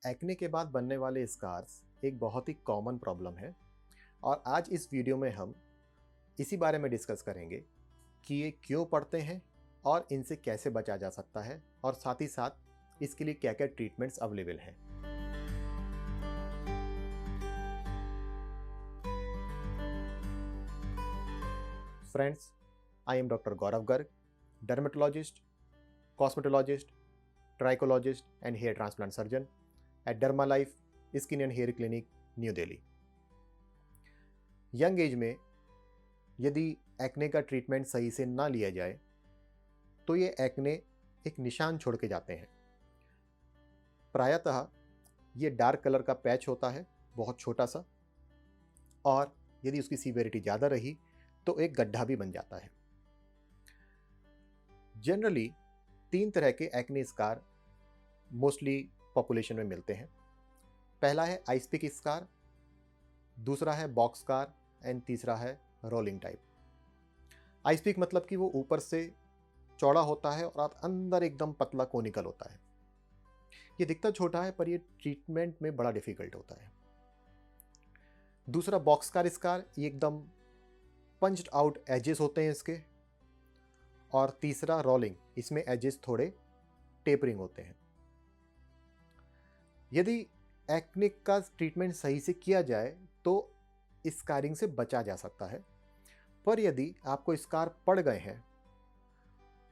Acne के बाद बनने वाले स्कार्स एक बहुत ही कॉमन प्रॉब्लम है और आज इस वीडियो में हम इसी बारे में डिस्कस करेंगे कि ये क्यों पड़ते हैं और इनसे कैसे बचा जा सकता है और साथ ही साथ इसके लिए क्या क्या ट्रीटमेंट्स अवेलेबल हैं। Friends, I am doctor Gaurav Garg, dermatologist, cosmetologist, trichologist and hair transplant surgeon at Derma Life skin and hair clinic, New Delhi. Young age में यदि एक्ने का ट्रीटमेंट सही से ना लिया जाए तो ये एक्ने एक निशान छोड़ के जाते हैं। प्रायतः ये डार्क कलर का पैच होता है, बहुत छोटा सा, और यदि उसकी सीवियरिटी ज़्यादा रही तो एक गड्ढा भी बन जाता है। जनरली 3 तरह के एक्ने स्कार मोस्टली पॉपुलेशन में मिलते हैं। पहला है आइस पिक स्कार, दूसरा है बॉक्स स्कार एंड तीसरा है रोलिंग टाइप। आइस पिक मतलब कि वो ऊपर से चौड़ा होता है और अंदर एकदम पतला कोनिकल होता है। ये दिखता छोटा है पर ये ट्रीटमेंट में बड़ा डिफिकल्ट होता है। दूसरा बॉक्स स्कार, ये एकदम पंच्ड आउट एजेस होते हैं इसके। और तीसरा रोलिंग, इसमें एजेस थोड़े टेपरिंग होते हैं। यदि एक्ने का ट्रीटमेंट सही से किया जाए तो स्कारिंग से बचा जा सकता है, पर यदि आपको स्कार पड़ गए हैं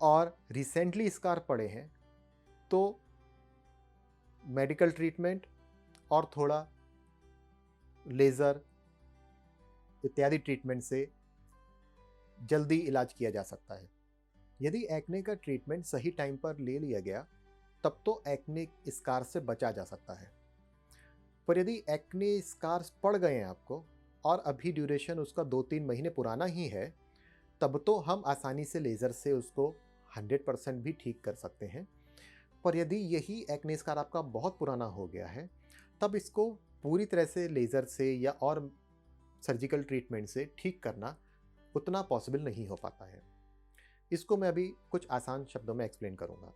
और रिसेंटली स्कार पड़े हैं तो मेडिकल ट्रीटमेंट और थोड़ा लेज़र इत्यादि ट्रीटमेंट से जल्दी इलाज किया जा सकता है। यदि एक्ने का ट्रीटमेंट सही टाइम पर ले लिया गया तब तो एक्ने स्कार से बचा जा सकता है। पर यदि एक्ने स्कार्स पड़ गए हैं आपको और अभी ड्यूरेशन उसका 2-3 महीने पुराना ही है, तब तो हम आसानी से लेज़र से उसको 100% भी ठीक कर सकते हैं। पर यदि यही एक्ने स्कार आपका बहुत पुराना हो गया है, तब इसको पूरी तरह से लेज़र से या और सर्जिकल ट्रीटमेंट से ठीक करना उतना पॉसिबल नहीं हो पाता है। इसको मैं अभी कुछ आसान शब्दों में एक्सप्लेन करूँगा।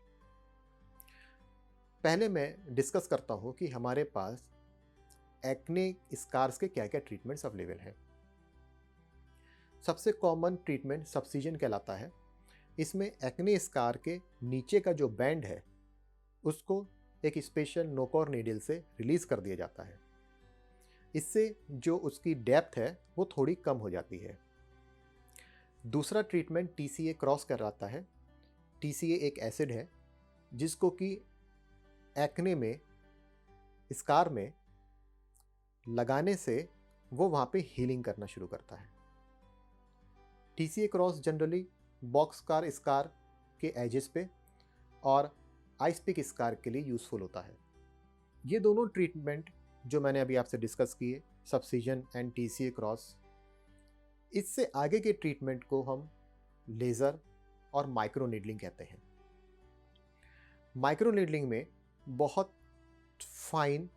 पहले मैं डिस्कस करता हूँ कि हमारे पास एक्ने स्कार्स के क्या क्या ट्रीटमेंट्स अवेलेबल हैं। सबसे कॉमन ट्रीटमेंट सब्सिजन कहलाता है। इसमें एक्ने स्कार के नीचे का जो बैंड है उसको एक स्पेशल नोकोर नीडल से रिलीज कर दिया जाता है। इससे जो उसकी डेप्थ है वो थोड़ी कम हो जाती है। दूसरा ट्रीटमेंट TCA क्रॉस कहलाता है। TCA एक एसिड है जिसको कि एक्ने में स्कार में लगाने से वो वहाँ पे हीलिंग करना शुरू करता है। TCA cross generally box scar के एजेस पे और आइस पिक स्कार के लिए यूज़फुल होता है। ये दोनों ट्रीटमेंट जो मैंने अभी आपसे डिस्कस किए, सब्सिजन एंड TCA क्रॉस, इससे आगे के ट्रीटमेंट को हम लेज़र और माइक्रो नीडलिंग कहते हैं। माइक्रो नीडलिंग में बहुत फाइन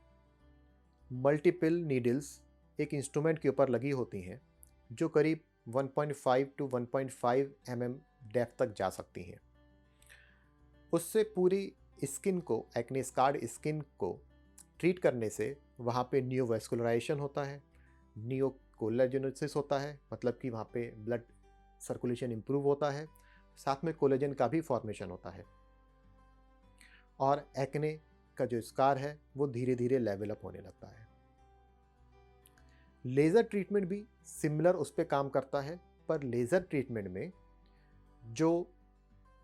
मल्टीपल नीडल्स एक इंस्ट्रूमेंट के ऊपर लगी होती हैं जो करीब 1.5 to 1.5 mm डेप्थ तक जा सकती हैं। उससे पूरी स्किन को, एक्ने स्कार्ड स्किन को ट्रीट करने से वहाँ पे नियोवैस्कुलराइजेशन होता है, नियो कोलेजेनोसिस होता है, मतलब कि वहाँ पे ब्लड सर्कुलेशन इम्प्रूव होता है, साथ में कोलेजन का भी फॉर्मेशन होता है और एक्ने का जो स्कार है वो धीरे धीरे लेवल अप होने लगता है। लेज़र ट्रीटमेंट भी सिमिलर उस पर काम करता है, पर लेज़र ट्रीटमेंट में जो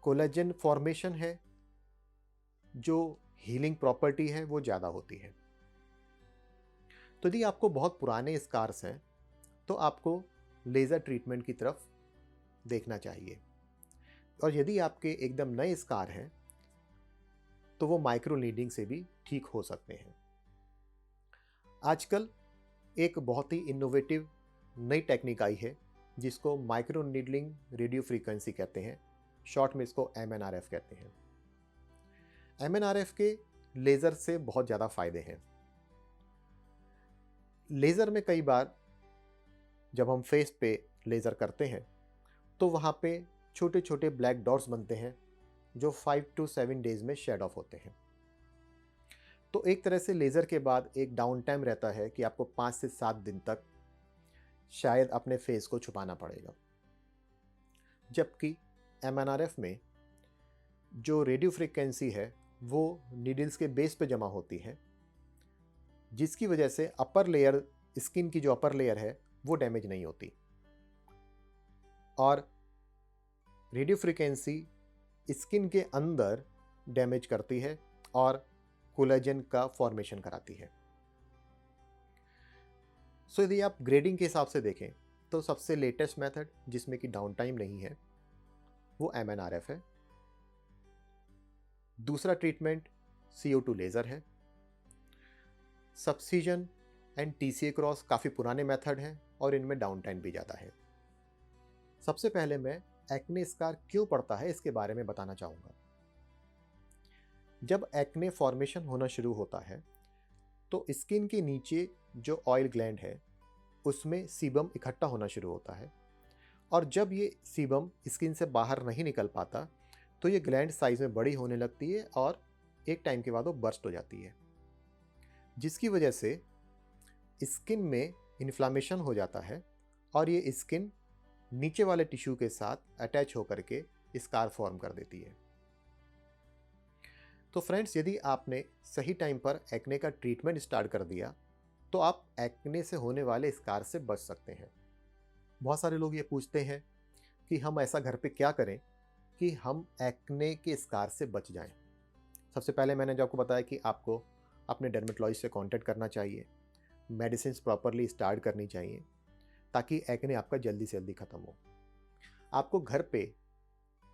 कोलेजन फॉर्मेशन है, जो हीलिंग प्रॉपर्टी है, वो ज़्यादा होती है। तो यदि आपको बहुत पुराने स्कार्स हैं तो आपको लेज़र ट्रीटमेंट की तरफ देखना चाहिए, और यदि आपके एकदम नए स्कार हैं तो वो माइक्रो नीडलिंग से भी ठीक हो सकते हैं। आजकल एक बहुत ही इनोवेटिव नई टेक्निक आई है जिसको माइक्रो नीडलिंग रेडियो फ्रीक्वेंसी कहते हैं। शॉर्ट में इसको MNRF कहते हैं। MNRF के लेज़र से बहुत ज़्यादा फ़ायदे हैं। लेज़र में कई बार जब हम फेस पे लेज़र करते हैं तो वहाँ पे छोटे छोटे ब्लैक डॉट्स बनते हैं जो 5 to 7 डेज़ में शेड ऑफ होते हैं। तो एक तरह से लेज़र के बाद एक डाउन टाइम रहता है कि आपको 5 से 7 दिन तक शायद अपने फेस को छुपाना पड़ेगा। जबकि एमएनआरएफ में जो रेडियो फ्रीक्वेंसी है वो नीडल्स के बेस पे जमा होती है, जिसकी वजह से अपर लेयर, स्किन की जो अपर लेयर है वो डैमेज नहीं होती। और रेडियो फ्रीक्वेंसी स्किन के अंदर डैमेज करती है और कोलेजन का फॉर्मेशन कराती है। सो यदि आप ग्रेडिंग के हिसाब से देखें तो सबसे लेटेस्ट मेथड जिसमें कि डाउन टाइम नहीं है वो एमएनआरएफ है। दूसरा ट्रीटमेंट CO2 लेज़र है। सब्सिजन एंड TCA क्रॉस काफ़ी पुराने मेथड हैं और इनमें डाउन टाइम भी ज़्यादा है। सबसे पहले मैं एक्ने स्कार क्यों पड़ता है इसके बारे में बताना चाहूँगा। जब एक्ने फॉर्मेशन होना शुरू होता है तो स्किन के नीचे जो ऑयल ग्लैंड है उसमें सीबम इकट्ठा होना शुरू होता है, और जब ये सीबम स्किन से बाहर नहीं निकल पाता तो ये ग्लैंड साइज में बड़ी होने लगती है और एक टाइम के बाद वो बर्स्ट हो जाती है, जिसकी वजह से स्किन में इन्फ्लामेशन हो जाता है और ये स्किन नीचे वाले टिश्यू के साथ अटैच होकर के स्कार फॉर्म कर देती है। तो फ्रेंड्स, यदि आपने सही टाइम पर एक्ने का ट्रीटमेंट स्टार्ट कर दिया तो आप एक्ने से होने वाले स्कार से बच सकते हैं। बहुत सारे लोग ये पूछते हैं कि हम ऐसा घर पे क्या करें कि हम एक्ने के स्कार से बच जाएं। सबसे पहले मैंने जो आपको बताया कि आपको अपने डर्मेटोलॉजिस्ट से कांटेक्ट करना चाहिए, मेडिसिन प्रॉपरली स्टार्ट करनी चाहिए ताकि एक्ने आपका जल्दी से जल्दी ख़त्म हो। आपको घर पे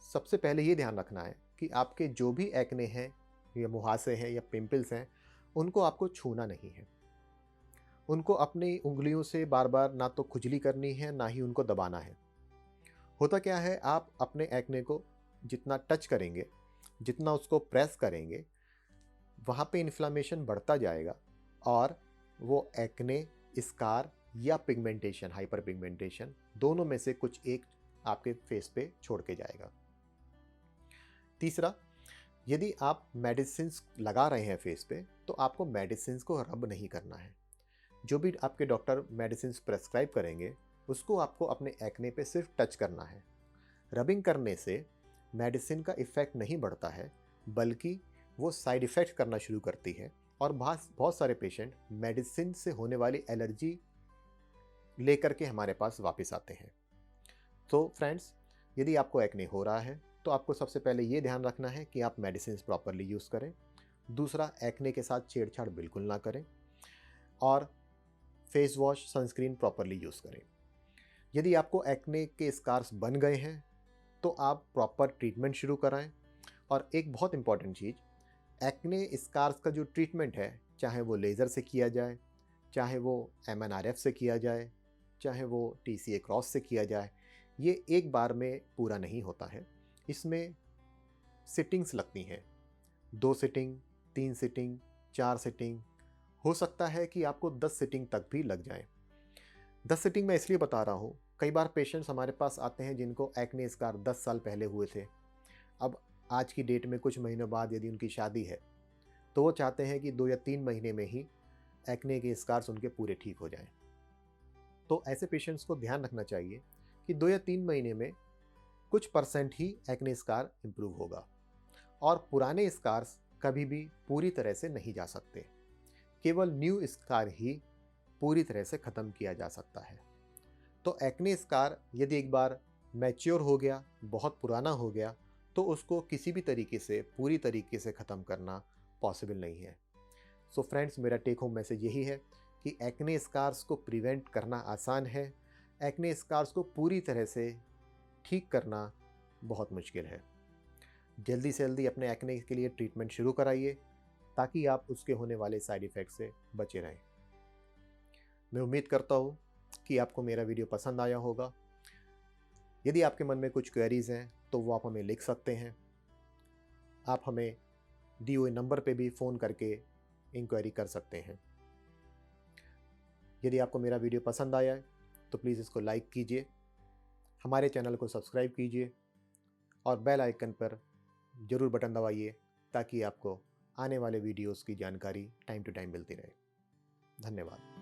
सबसे पहले ये ध्यान रखना है कि आपके जो भी एक्ने हैं या मुहासे हैं या पिंपल्स हैं उनको आपको छूना नहीं है। उनको अपनी उंगलियों से बार बार ना तो खुजली करनी है ना ही उनको दबाना है। होता क्या है, आप अपने एक्ने को जितना टच करेंगे, जितना उसको प्रेस करेंगे, वहाँ पे इन्फ्लामेशन बढ़ता जाएगा और वो एक्ने, स्कार या पिगमेंटेशन, हाइपर पिगमेंटेशन, दोनों में से कुछ एक आपके फेस पे छोड़ के जाएगा। तीसरा, यदि आप मेडिसिन लगा रहे हैं फेस पे तो आपको मेडिसिन को रब नहीं करना है। जो भी आपके डॉक्टर मेडिसिन प्रेस्क्राइब करेंगे उसको आपको अपने एक्ने पे सिर्फ टच करना है। रबिंग करने से मेडिसिन का इफ़ेक्ट नहीं बढ़ता है बल्कि वो साइड इफ़ेक्ट करना शुरू करती है और बहुत सारे पेशेंट मेडिसिन से होने वाली एलर्जी लेकर के हमारे पास वापस आते हैं। तो फ्रेंड्स, यदि आपको एक्ने हो रहा है तो आपको सबसे पहले ये ध्यान रखना है कि आप मेडिसिन प्रॉपरली यूज़ करें। दूसरा, एक्ने के साथ छेड़छाड़ बिल्कुल ना करें और face wash, sunscreen properly use करें। यदि आपको एक्ने के स्कार्स बन गए हैं तो आप प्रॉपर ट्रीटमेंट शुरू कराएं। और एक बहुत इंपॉर्टेंट चीज़, एक्ने स्कार्स का जो ट्रीटमेंट है, चाहे वो लेज़र से किया जाए, चाहे वो एमएनआरएफ से किया जाए, चाहे वो TCA क्रॉस से किया जाए, ये एक बार में पूरा नहीं होता है। इसमें सिटिंग्स लगती हैं, 2 सिटिंग, 3 सिटिंग, 4 सिटिंग, हो सकता है कि आपको 10 सिटिंग तक भी लग जाए। 10 सिटिंग मैं इसलिए बता रहा हूँ, कई बार पेशेंट्स हमारे पास आते हैं जिनको एक्ने स्कार 10 साल पहले हुए थे। अब आज की डेट में कुछ महीनों बाद यदि उनकी शादी है तो वो चाहते हैं कि 2 या 3 महीने में ही एक्ने के स्कार्स उनके पूरे ठीक हो जाएं। तो ऐसे पेशेंट्स को ध्यान रखना चाहिए कि 2 या 3 महीने में कुछ परसेंट ही एक्ने स्कार इम्प्रूव होगा और पुराने स्कार्स कभी भी पूरी तरह से नहीं जा सकते। केवल न्यू स्कार ही पूरी तरह से ख़त्म किया जा सकता है। तो एक्ने स्कार यदि एक बार मैच्योर हो गया, बहुत पुराना हो गया, तो उसको किसी भी तरीके से पूरी तरीके से ख़त्म करना पॉसिबल नहीं है। सो फ्रेंड्स, मेरा टेक होम मैसेज यही है कि एक्ने स्कार्स को प्रिवेंट करना आसान है, एक्ने स्कार्स को पूरी तरह से ठीक करना बहुत मुश्किल है। जल्दी से जल्दी अपने एक्ने के लिए ट्रीटमेंट शुरू कराइए ताकि आप उसके होने वाले साइड इफ़ेक्ट से बचे रहें। मैं उम्मीद करता हूँ कि आपको मेरा वीडियो पसंद आया होगा। यदि आपके मन में कुछ क्वेरीज़ हैं तो वो आप हमें लिख सकते हैं। आप हमें दिए हुए नंबर पे भी फ़ोन करके इंक्वायरी कर सकते हैं। यदि आपको मेरा वीडियो पसंद आया है तो प्लीज़ इसको लाइक कीजिए, हमारे चैनल को सब्सक्राइब कीजिए और बेल आइकन पर ज़रूर बटन दबाइए ताकि आपको आने वाले वीडियोस की जानकारी टाइम टू टाइम मिलती रहे। धन्यवाद।